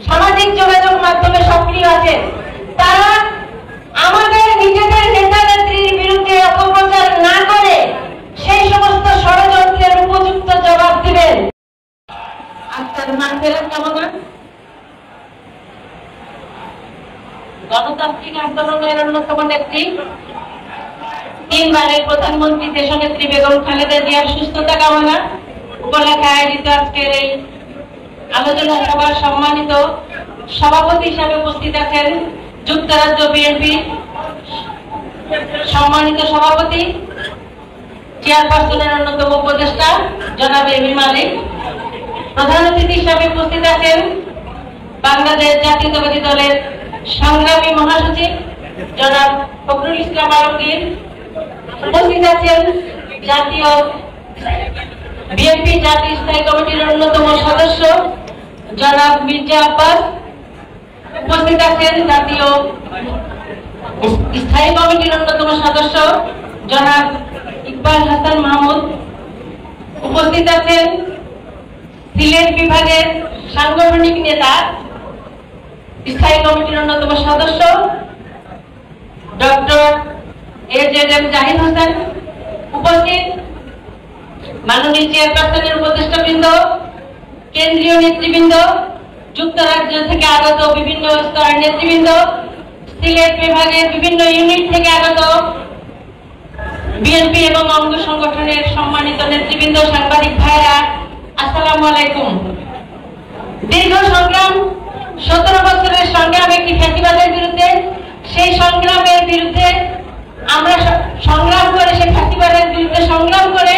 সামাজিক যোগাযোগ মাধ্যমে সক্রিয় আছেন, তারা আমাদের নিজেদের নেতা নেত্রীর বিরুদ্ধে অপপ্রচার না করে সেই সমস্ত ষড়যন্ত্রের উপযুক্ত জবাব দিবেন। আজকের মানফেরত কামনা গণতান্ত্রিক আন্দোলনের অন্যতম নেত্রী, তিনবারের প্রধানমন্ত্রী দেশনেত্রী বেগম খালেদা জিয়ার সুস্থতা কামনা উপলক্ষে আয়োজিত আজকের এই আলোচনা সভার সম্মানিত সভাপতি হিসাবে উপস্থিত আছেন যুক্তরাজ্য বিএনপি সম্মানিত সভাপতি, চেয়ারপারসনের অন্যতম উপদেষ্টা জনাব এমি মালিক। প্রধান অতিথি হিসাবে উপস্থিত আছেন বাংলাদেশ জাতীয়তাবাদী দলের সংগ্রামী মহাসচিব জনাব ফখরুল ইসলাম আলমগীর। উপস্থিত আছেন জাতীয় বিএনপি জাতীয় স্থায়ী কমিটির অন্যতম সদস্য জনাব মির্জা আব্বাস। উপস্থিত আছেন জাতীয় স্থায়ী কমিটির অন্যতম সদস্য জনাব ইকবাল হাসান মাহমুদ। উপস্থিত আছেন সিলেট বিভাগের সাংগঠনিক নেতা স্থায়ী কমিটির অন্যতম সদস্য ডক্টর AJM জাহিদ হোসেন। উপস্থিত মাননীয় চেয়ারপারসনের উপদেষ্টাবৃন্দ, কেন্দ্রীয় নেতৃবৃন্দ, যুক্তরাজ্য থেকে আগত বিভিন্ন স্তরের নেতৃবৃন্দ, সিলেট বিভাগের বিভিন্ন ইউনিট থেকে আগত বিএনপি এবং অঙ্গ সংগঠনের সম্মানিত নেতৃবৃন্দ, সাংবাদিক ভাইরা, আসসালামু আলাইকুম। দীর্ঘ সংগ্রাম, 17 বছরের সংগ্রাম একটি ফ্যাসিবাদের বিরুদ্ধে, সেই সংগ্রামের বিরুদ্ধে আমরা সংগ্রাম করে, সেই ফ্যাসিবাদের বিরুদ্ধে সংগ্রাম করে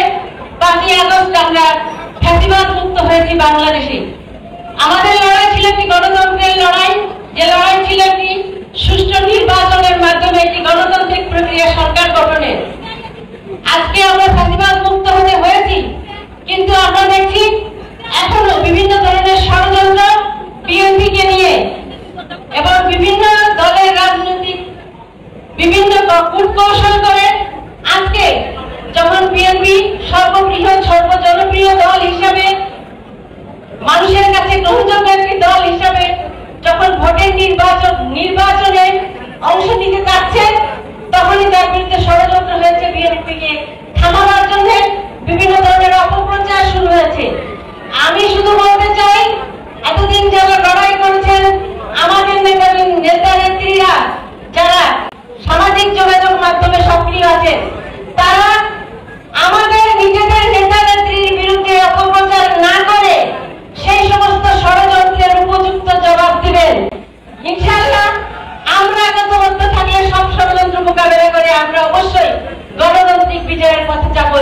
5ই আগস্ট আমরা ফ্যাসিবাদ মুক্ত হয়েছি বাংলাদেশে। আমাদের লড়াই ছিল একটি গণতন্ত্রের লড়াই, যে লড়াই ছিল একটি সুষ্ঠু নির্বাচনের মাধ্যমে একটি গণতান্ত্রিক প্রক্রিয়া সরকার গঠনের। আজকে আমরা ফ্যাসিবাদ মুক্ত হতে হয়েছি, কিন্তু আমরা দেখছি এখনো বিভিন্ন ধরনের ষড়যন্ত্র বিএনপিকে নিয়ে এবং বিভিন্ন দলের রাজনৈতিক বিভিন্ন কূটকৌশল করে আজকে যখন বিএনপি সর্ববৃহৎ সর্বজনপ্রিয় দল হিসাবে, মানুষের কাছে গ্রহণযোগ্য একটি দল হিসাবে যখন ভোটের নির্বাচনে অংশ নিতে চাচ্ছে, তখনই তার বিরুদ্ধে ষড়যন্ত্র হয়েছে। বিএনপিকে থামানোর জন্য বিভিন্ন ধরনের অপপ্রচার শুরু হয়েছে। আমি শুধু বলতে চাই, এতদিন যারা লড়াই করেছেন আমাদের নেতা নেত্রীরা, যারা সামাজিক যোগাযোগ মাধ্যমে সক্রিয় আছেন, তারা আমাদের নিজেদের নেতা নেত্রীর বিরুদ্ধে অপপ্রচার না করে সেই সমস্ত ষড়যন্ত্রের উপযুক্ত জবাব দিবেন। ইনশাআল্লাহ আমরা ঐক্যবদ্ধ থাকলে সব ষড়যন্ত্র মোকাবেলা করে আমরা অবশ্যই গণতান্ত্রিক বিজয়ের পথে যাব।